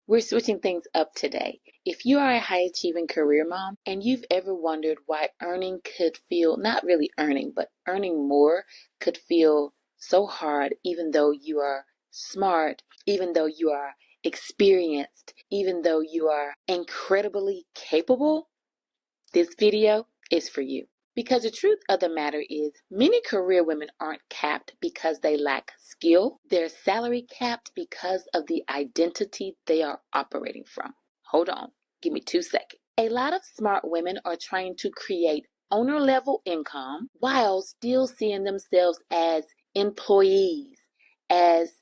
We're switching things up today. If you are a high achieving career mom and you've ever wondered why earning could feel, not really earning, but earning more could feel so hard, even though you are smart, even though you are experienced, even though you are incredibly capable, this video is for you. Because the truth of the matter is, many career women aren't capped because they lack skill. They're salary capped because of the identity they are operating from. Hold on, give me 2 seconds. A lot of smart women are trying to create owner level income while still seeing themselves as employees, as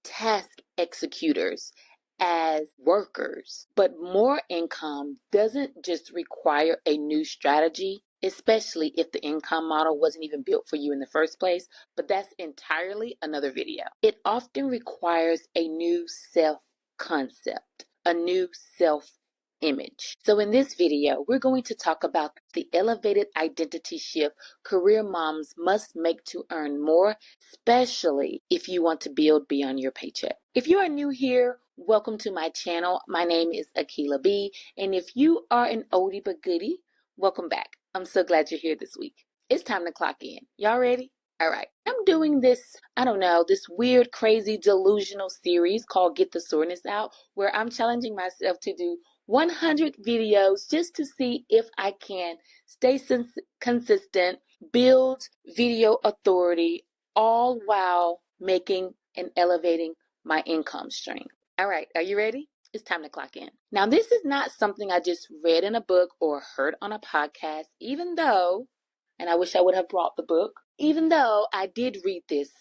task executors, as workers. But more income doesn't just require a new strategy, especially if the income model wasn't even built for you in the first place, but that's entirely another video. It often requires a new self-concept, a new self-image. So in this video, we're going to talk about the elevated identity shift career moms must make to earn more, especially if you want to build beyond your paycheck. If you are new here, welcome to my channel. My name is Akila B, and if you are an oldie but goodie, welcome back. I'm so glad you're here this week. It's time to clock in. Y'all ready? All right. I'm doing this, this weird, crazy, delusional series called Get the Soreness Out, where I'm challenging myself to do 100 videos just to see if I can stay consistent, build video authority, all while making and elevating my income stream. All right, are you ready? It's time to clock in. Now, this is not something I just read in a book or heard on a podcast, even though, and I wish I would have brought the book, even though I did read this.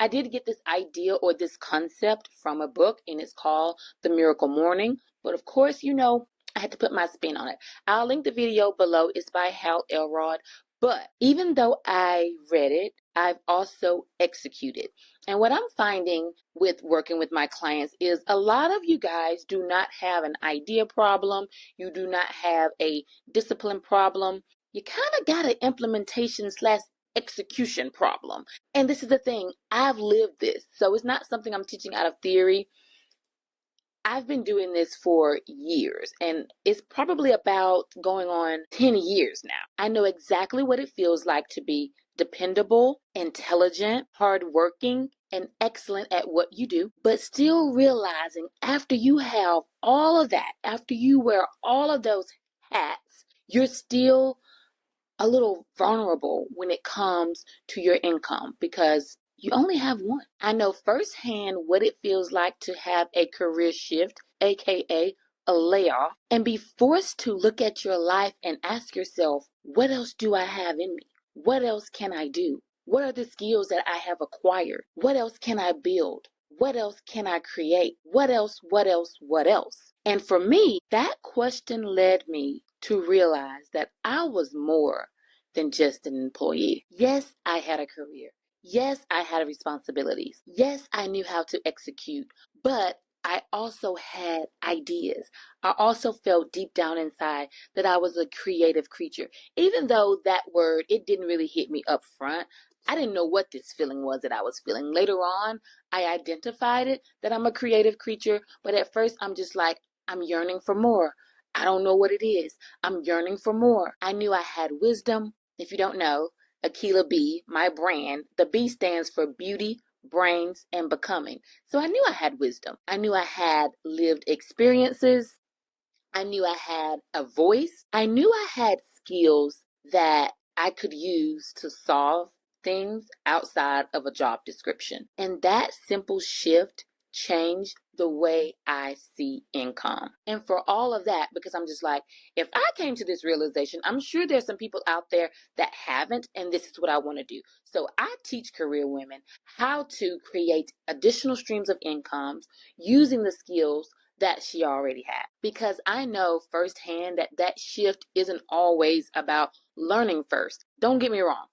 I did get this idea or this concept from a book, and it's called The Miracle Morning. But of course, I had to put my spin on it. I'll link the video below. It's by Hal Elrod. But even though I read it, I've also executed. And what I'm finding with working with my clients is a lot of you guys do not have an idea problem. You do not have a discipline problem. You kind of got an implementation / execution problem. And this is the thing, I've lived this. So it's not something I'm teaching out of theory. I've been doing this for years, and it's probably about going on 10 years now. I know exactly what it feels like to be dependable, intelligent, hardworking, and excellent at what you do, but still realizing after you have all of that, after you wear all of those hats, you're still a little vulnerable when it comes to your income because you only have one. I know firsthand what it feels like to have a career shift, aka a layoff, and be forced to look at your life and ask yourself, what else do I have in me? What else can I do? What are the skills that I have acquired? What else can I build? What else can I create? What else? And for me, that question led me to realize that I was more than just an employee. Yes, I had a career. Yes, I had responsibilities. Yes, I knew how to execute, but I also had ideas. I also felt deep down inside that I was a creative creature. Even though that word, it didn't really hit me up front. I didn't know what this feeling was that I was feeling. Later on, I identified it that I'm a creative creature, but at first I'm just like, I'm yearning for more. I don't know what it is. I'm yearning for more. I knew I had wisdom. If you don't know, Akila B, my brand, the B stands for beauty, brains, and becoming. So I knew I had wisdom. I knew I had lived experiences. I knew I had a voice. I knew I had skills that I could use to solve things outside of a job description. And that simple shift changed the way I see income. And for all of that, because I'm just like, if I came to this realization, I'm sure there's some people out there that haven't, and this is what I want to do. So I teach career women how to create additional streams of incomes using the skills that she already had. Because I know firsthand that that shift isn't always about learning first. Don't get me wrong.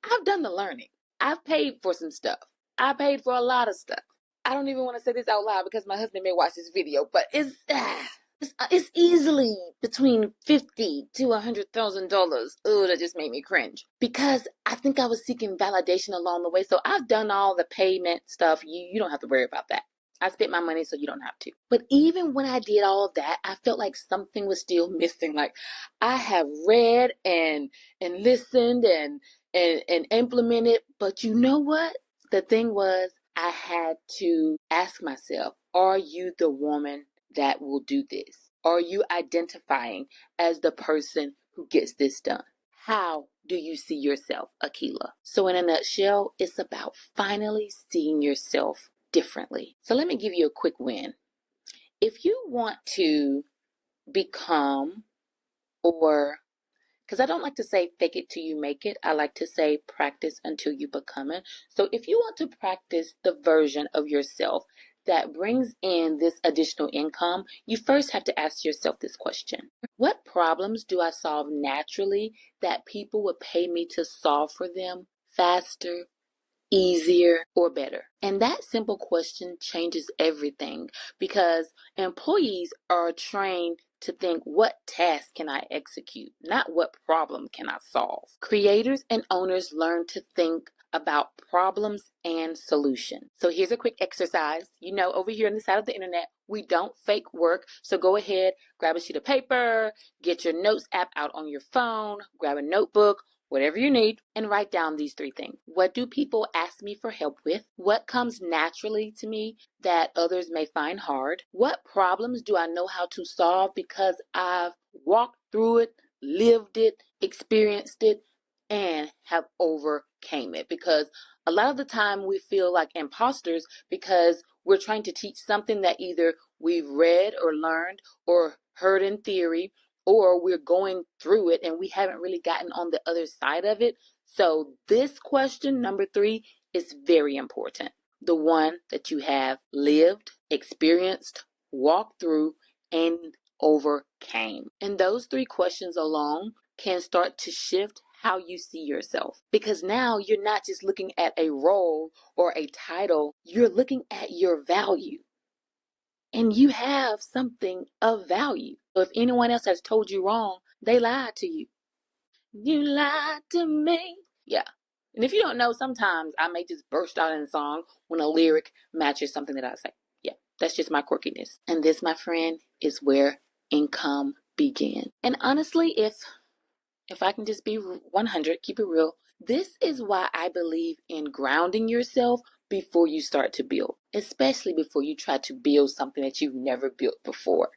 I've done the learning. I've paid for some stuff. I paid for a lot of stuff. I don't even want to say this out loud because my husband may watch this video, but it's easily between $50,000 to $100,000. Oh, that just made me cringe because I think I was seeking validation along the way. So I've done all the payment stuff. You don't have to worry about that. I spent my money so you don't have to. But even when I did all of that, I felt like something was still missing. Like I have read and listened and implemented, but you know what? The thing was, I had to ask myself, are you the woman that will do this? Are you identifying as the person who gets this done? How do you see yourself, Akila? So in a nutshell, it's about finally seeing yourself differently. So let me give you a quick win. If you want to become, or because I don't like to say fake it till you make it, I like to say practice until you become it. So if you want to practice the version of yourself that brings in this additional income, you first have to ask yourself this question. What problems do I solve naturally that people would pay me to solve for them faster, easier, or better? And that simple question changes everything, because employees are trained to think, what task can I execute, not what problem can I solve. Creators and owners learn to think about problems and solutions. So here's a quick exercise. You know, over here on the side of the internet, we don't fake work. So go ahead, grab a sheet of paper, get your notes app out on your phone, grab a notebook, whatever you need, and write down these three things. What do people ask me for help with? What comes naturally to me that others may find hard? What problems do I know how to solve because I've walked through it, lived it, experienced it, and have overcame it? Because a lot of the time we feel like imposters because we're trying to teach something that either we've read or learned or heard in theory, or we're going through it and we haven't really gotten on the other side of it. So this question, number 3, is very important. The one that you have lived, experienced, walked through, and overcame. And those 3 questions alone can start to shift how you see yourself. Because now you're not just looking at a role or a title, you're looking at your value. And you have something of value. So if anyone else has told you wrong, they lied to you. You lied to me. Yeah. And if you don't know, sometimes I may just burst out in a song when a lyric matches something that I say. Yeah, that's just my quirkiness. And this, my friend, is where income begins. And honestly, if I can just be 100, keep it real, this is why I believe in grounding yourself before you start to build, especially before you try to build something that you've never built before.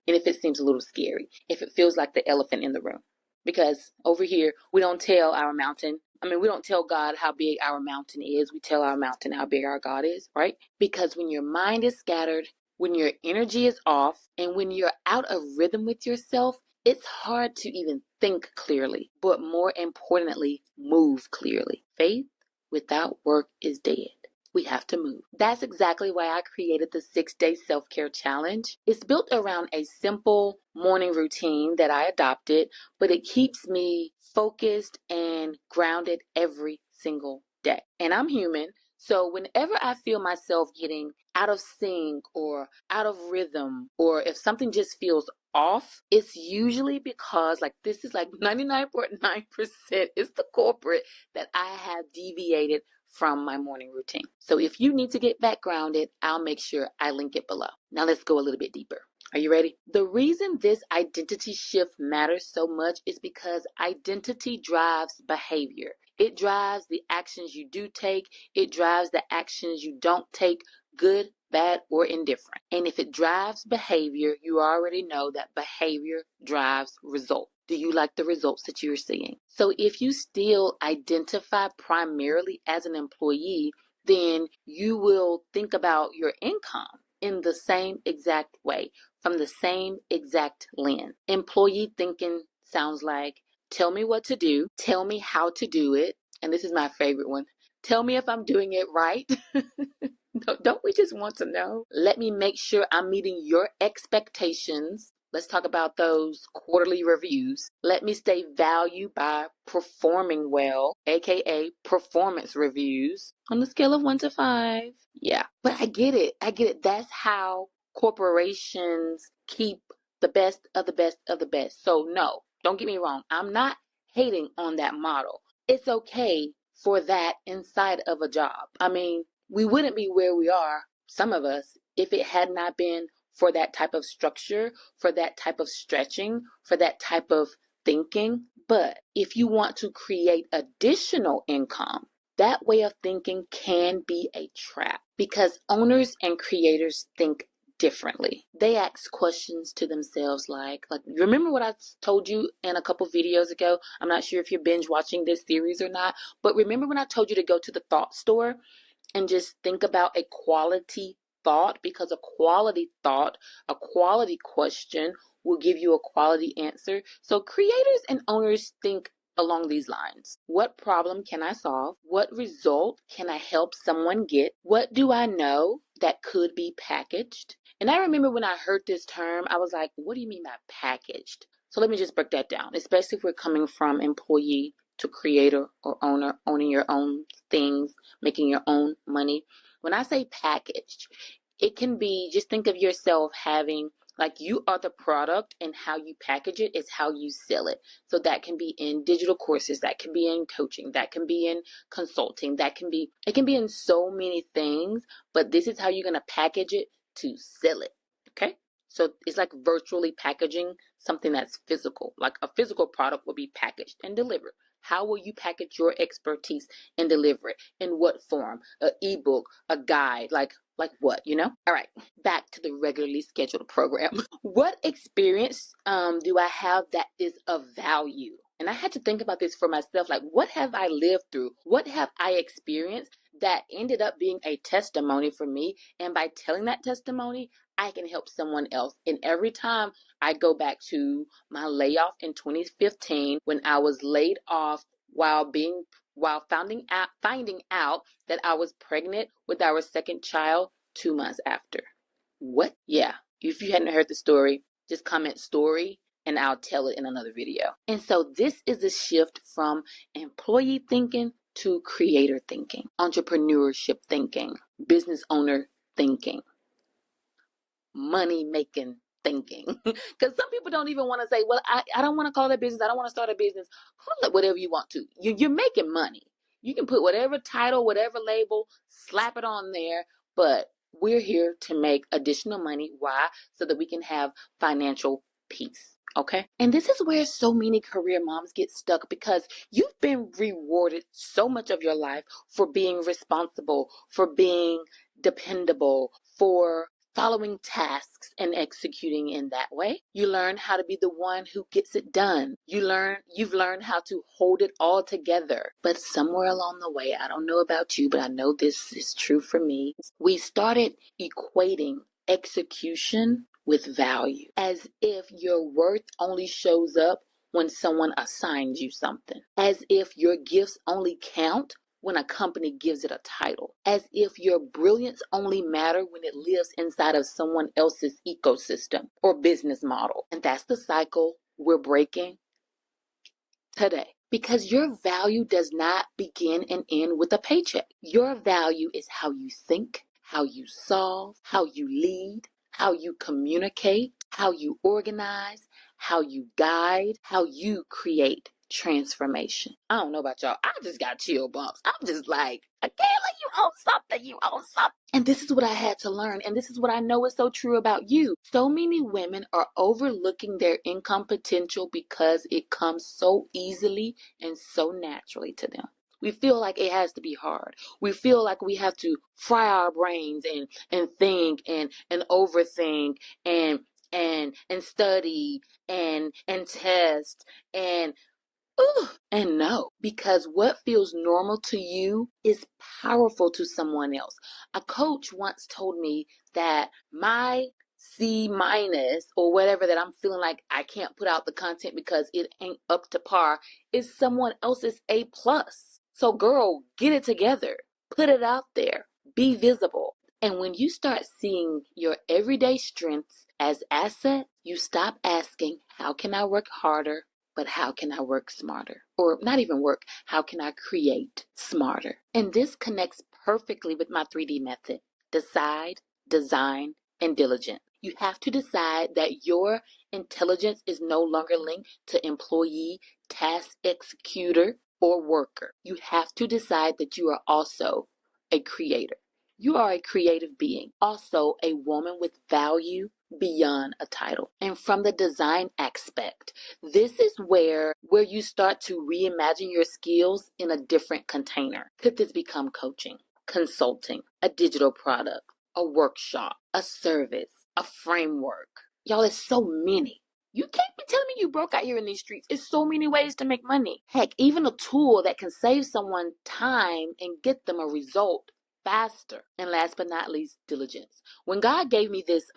And if it seems a little scary, if it feels like the elephant in the room. Because over here, we don't tell our mountain, we don't tell God how big our mountain is. We tell our mountain how big our God is, right? Because when your mind is scattered, when your energy is off, and when you're out of rhythm with yourself, it's hard to even think clearly, but more importantly, move clearly. Faith without work is dead. We have to move. That's exactly why I created the 6-day self-care challenge. It's built around a simple morning routine that I adopted, but it keeps me focused and grounded every single day. And I'm human, so whenever I feel myself getting out of sync or out of rhythm, or if something just feels off, it's usually because this is 99.9%, it's the corporate that I have deviated from my morning routine. So if you need to get back grounded, I'll make sure I link it below. Now let's go a little bit deeper. Are you ready? The reason this identity shift matters so much is because identity drives behavior. It drives the actions you do take. It drives the actions you don't take, good, bad, or indifferent. And if it drives behavior, you already know that behavior drives result. Do you like the results that you're seeing? So if you still identify primarily as an employee, then you will think about your income in the same exact way, from the same exact lens. Employee thinking sounds like, tell me what to do, tell me how to do it, and this is my favorite one, tell me if I'm doing it right. Don't we just want to know? Let me make sure I'm meeting your expectations. Let's talk about those quarterly reviews. Let me stay valued by performing well, aka performance reviews on the scale of 1 to 5. Yeah, but I get it. That's how corporations keep the best of the best of the best. So no, don't get me wrong. I'm not hating on that model. It's okay for that inside of a job. We wouldn't be where we are, some of us, if it had not been for that type of structure, for that type of stretching, for that type of thinking. But if you want to create additional income, that way of thinking can be a trap because owners and creators think differently. They ask questions to themselves like remember what I told you in a couple videos ago? I'm not sure if you're binge watching this series or not, but remember when I told you to go to the thought store and just think about a quality thought, because a quality thought, a quality question will give you a quality answer. So creators and owners think along these lines. What problem can I solve? What result can I help someone get? What do I know that could be packaged? And I remember when I heard this term, I was like, what do you mean by packaged? So let me just break that down, especially if we're coming from employee to creator or owner, owning your own things, making your own money. When I say packaged, it can be, just think of yourself having, like, you are the product, and how you package it is how you sell it. So that can be in digital courses, that can be in coaching, that can be in consulting, it can be in so many things, but this is how you're going to package it to sell it. Okay? So it's like virtually packaging something that's physical. Like a physical product will be packaged and delivered. How will you package your expertise and deliver it? In what form? An ebook, a guide, like what, you know? All right, back to the regularly scheduled program. What experience do I have that is of value? And I had to think about this for myself. Like, what have I lived through? What have I experienced that ended up being a testimony for me? And by telling that testimony, I can help someone else. And every time I go back to my layoff in 2015 when I was laid off while finding out that I was pregnant with our second child 2 months after. What? Yeah. If you hadn't heard the story, just comment story and I'll tell it in another video. And so this is a shift from employee thinking to creator thinking, entrepreneurship thinking, business owner thinking, money making thinking. Because some people don't even want to say, well, I don't want to call it business. I don't want to start a business. Call it whatever you want to. You're making money. You can put whatever title, whatever label, slap it on there. But we're here to make additional money. Why? So that we can have financial peace. Okay? And this is where so many career moms get stuck, because you've been rewarded so much of your life for being responsible, for being dependable, for following tasks and executing in that way. You learn how to be the one who gets it done. You've learned how to hold it all together. But somewhere along the way, I don't know about you, but I know this is true for me, we started equating execution with value, as if your worth only shows up when someone assigns you something, as if your gifts only count when a company gives it a title, as if your brilliance only matter when it lives inside of someone else's ecosystem or business model. And that's the cycle we're breaking today. Because your value does not begin and end with a paycheck. Your value is how you think, how you solve, how you lead, how you communicate, how you organize, how you guide, how you create transformation. I don't know about y'all. I just got chill bumps. I'm just like, Kayla, you own something. You own something. And this is what I had to learn. And this is what I know is so true about you. So many women are overlooking their income potential because it comes so easily and so naturally to them. We feel like it has to be hard. We feel like we have to fry our brains and think and overthink and study and test and no, because what feels normal to you is powerful to someone else. A coach once told me that my C minus or whatever, that I'm feeling like I can't put out the content because it ain't up to par, is someone else's A plus. So girl, get it together. Put it out there. Be visible. And when you start seeing your everyday strengths as assets, you stop asking, how can I work harder? But how can I work smarter? Or not even work, how can I create smarter? And this connects perfectly with my 3D method: decide, design, and diligent. You have to decide that your intelligence is no longer linked to employee, task executor, or worker. You have to decide that you are also a creator. You are a creative being, also a woman with value beyond a title. And from the design aspect, this is where you start to reimagine your skills in a different container. Could this become coaching, consulting, a digital product, a workshop, a service, a framework? Y'all, it's so many. You can't be telling me you broke out here in these streets. It's so many ways to make money. Heck, even a tool that can save someone time and get them a result faster. And last but not least, diligence. When God gave me this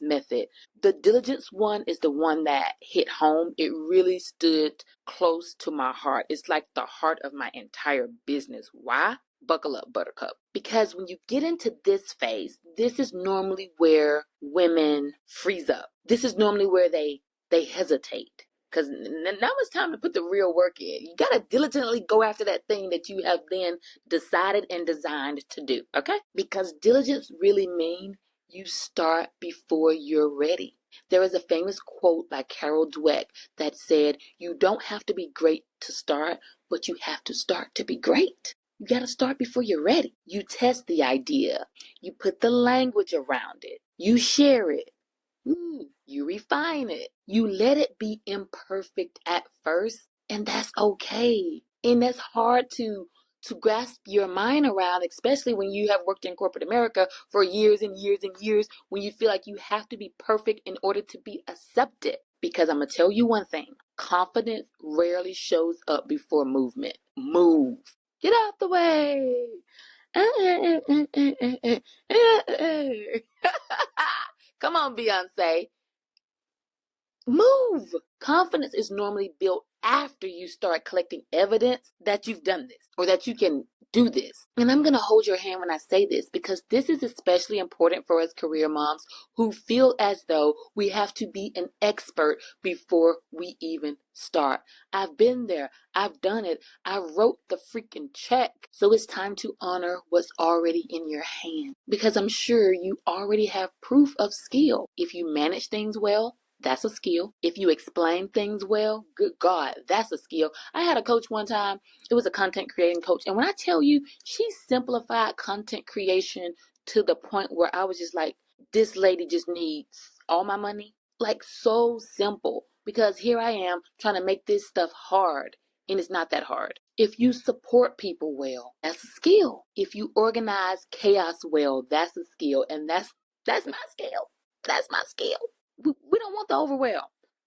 method, the diligence one is the one that hit home. It really stood close to my heart. It's like the heart of my entire business. Why? Buckle up, buttercup. Because when you get into this phase, this is normally where women freeze up. This is normally where they hesitate, because now it's time to put the real work in. You got to diligently go after that thing that you have then decided and designed to do, okay? Because diligence really means you start before you're ready. There is a famous quote by Carol Dweck that said, you don't have to be great to start, but you have to start to be great. You got to start before you're ready. You test the idea. You put the language around it. You share it. You refine it. You let it be imperfect at first, and that's okay. And that's hard to grasp your mind around, especially when you have worked in corporate America for years and years and years, when you feel like you have to be perfect in order to be accepted. Because I'm going to tell you one thing. Confidence rarely shows up before movement. Move. Get out the way. Come on, Beyonce. Move. Confidence is normally built after you start collecting evidence that you've done this or that you can do this. And I'm going to hold your hand when I say this, because this is especially important for us career moms who feel as though we have to be an expert before we even start. I've been there. I've done it. I wrote the freaking check. So it's time to honor what's already in your hand, because I'm sure you already have proof of skill. If you manage things well, that's a skill. If you explain things well, good God, that's a skill. I had a coach one time. It was a content creating coach. And when I tell you, she simplified content creation to the point where I was just like, this lady just needs all my money. Like, so simple. Because here I am trying to make this stuff hard. And it's not that hard. If you support people well, that's a skill. If you organize chaos well, that's a skill. And that's my skill. That's my skill. We don't want the overwhelm.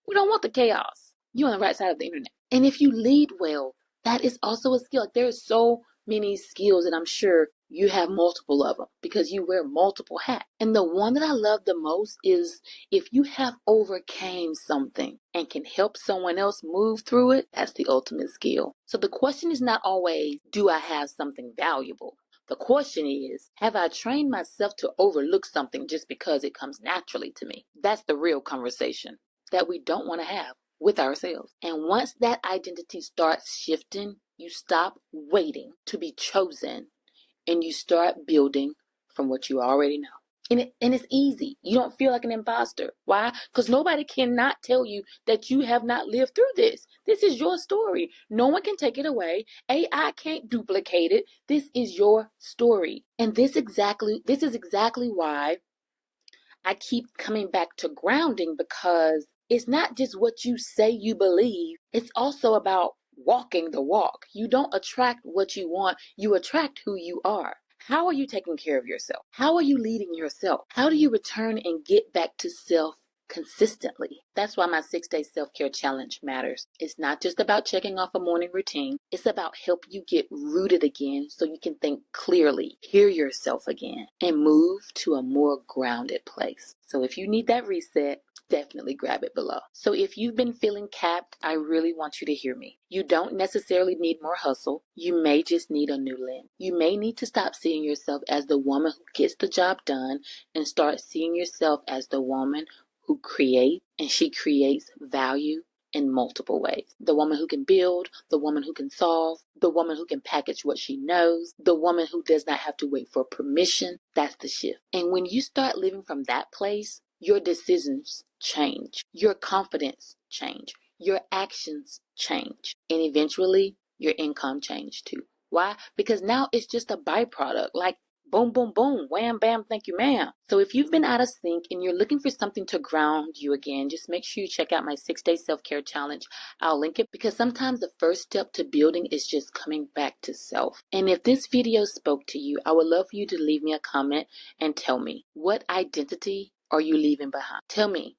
We don't want the chaos. You're on the right side of the internet. And if you lead well, that is also a skill. Like, there are so many skills, and I'm sure you have multiple of them because you wear multiple hats. And the one that I love the most is if you have overcame something and can help someone else move through it, that's the ultimate skill. So the question is not always, do I have something valuable? The question is, have I trained myself to overlook something just because it comes naturally to me? That's the real conversation that we don't want to have with ourselves. And once that identity starts shifting, you stop waiting to be chosen and you start building from what you already know. And it's easy. You don't feel like an imposter. Why? Because nobody cannot tell you that you have not lived through this. This is your story. No one can take it away. AI can't duplicate it. This is your story. And this is exactly why I keep coming back to grounding, because it's not just what you say you believe. It's also about walking the walk. You don't attract what you want. You attract who you are. How are you taking care of yourself? How are you leading yourself? How do you return and get back to self consistently? That's why my 6-day self-care challenge matters. It's not just about checking off a morning routine. It's about helping you get rooted again so you can think clearly, hear yourself again, and move to a more grounded place. So if you need that reset, definitely grab it below. So if you've been feeling capped, I really want you to hear me. You don't necessarily need more hustle. You may just need a new lens. You may need to stop seeing yourself as the woman who gets the job done and start seeing yourself as the woman who creates, and she creates value in multiple ways. The woman who can build, the woman who can solve, the woman who can package what she knows, the woman who does not have to wait for permission. That's the shift. And when you start living from that place, your decisions change, your confidence change, your actions change, and eventually your income change too. Why? Because now it's just a byproduct. Like, Boom, boom, boom, wham, bam, thank you, ma'am. So if you've been out of sync and you're looking for something to ground you again, just make sure you check out my 6-day self-care challenge. I'll link it because sometimes the first step to building is just coming back to self. And if this video spoke to you, I would love for you to leave me a comment and tell me, what identity are you leaving behind? Tell me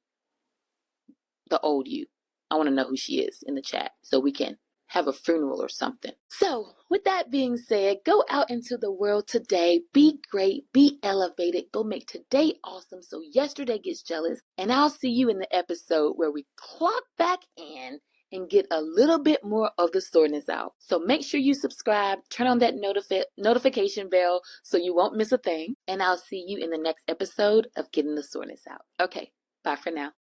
the old you. I want to know who she is in the chat so we can have a funeral or something. So with that being said, go out into the world today. Be great, be elevated, go make today awesome so yesterday gets jealous. And I'll see you in the episode where we clock back in and get a little bit more of the soreness out. So make sure you subscribe, turn on that notification bell so you won't miss a thing. And I'll see you in the next episode of Getting the Soreness Out. Okay, bye for now.